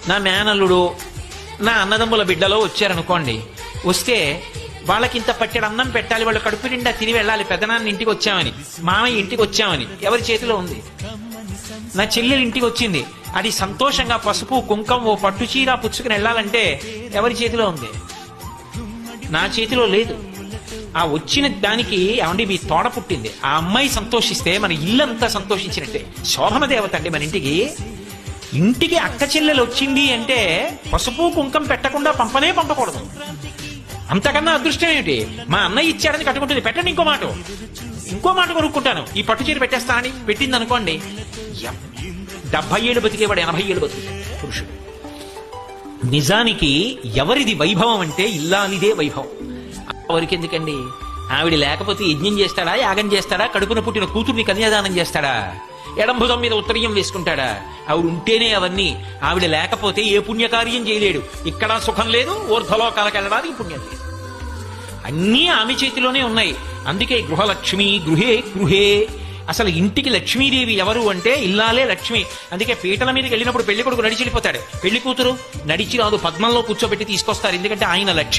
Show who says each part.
Speaker 1: నా మేనల్లుడు నా అన్నదమ్ముల బిడ్డలో వచ్చారనుకోండి, వస్తే వాళ్ళకి ఇంత పట్టెడు అన్నం పెట్టాలి, వాళ్ళు కడుపు నిండా తిని వెళ్ళాలి, పెదనాన్న ఇంటికి వచ్చామని, మామయ్య ఇంటికి వచ్చామని ఎవరి చేతిలో ఉంది? నా చెల్లెలు ఇంటికి వచ్చింది, అది సంతోషంగా పసుపు కుంకం ఓ పట్టు చీర పుచ్చుకుని వెళ్ళాలంటే ఎవరి చేతిలో ఉంది? నా చేతిలో లేదు. ఆ వచ్చిన దానికి ఏమండి మీ తోడ పుట్టింది, ఆ అమ్మాయి సంతోషిస్తే మన ఇల్లంతా సంతోషించినట్టే. శోభన దేవత అండి మన ఇంటికి. ఇంటికి అక్క చెల్లెలు వచ్చింది అంటే పసుపు కుంకం పెట్టకుండా పంపకూడదు. అంతకన్నా అదృష్టం ఏమిటి? మా అన్నయ్య ఇచ్చాడని కట్టుకుంటుంది, పెట్టండి ఇంకో మాట కొనుక్కుంటాను, ఈ పట్టు చీర పెట్టేస్తానని పెట్టింది అనుకోండి, 70 ఏళ్ళు బతికేవాడు 80 ఏళ్ళు బతుకుతాడు పురుషుడు. నిజానికి ఎవరిది వైభవం అంటే ఇల్లాలిదే వైభవం. ఎవరికి ఎందుకండి? ఆవిడ లేకపోతే యజ్ఞం చేస్తాడా, యాగం చేస్తాడా, కడుపున పుట్టిన కూతుర్ని కన్యాదానం చేస్తాడా, ఎడంభుజం మీద ఉత్తరీయం వేసుకుంటాడా? ఆవిడ ఉంటేనే అవన్నీ. ఆవిడ లేకపోతే ఏ పుణ్యకార్యం చేయలేడు. ఇక్కడ సుఖం లేదు, ఊర్ధ్వలోకాలకు వెళ్ళడానికి పుణ్యం లేదు. అన్నీ ఆమె చేతిలోనే ఉన్నాయి. అందుకే గృహలక్ష్మి గృహే. అసలు ఇంటికి లక్ష్మీదేవి ఎవరు అంటే ఇల్లాలే లక్ష్మి. అందుకే పీటల మీదకి వెళ్ళినప్పుడు పెళ్లి కొడుకు నడిచి వెళ్ళిపోతాడు, పెళ్లి కూతురు నడిచి రాదు, పద్మంలో కూర్చోబెట్టి తీసుకొస్తారు. ఎందుకంటే ఆయన లక్ష్మి.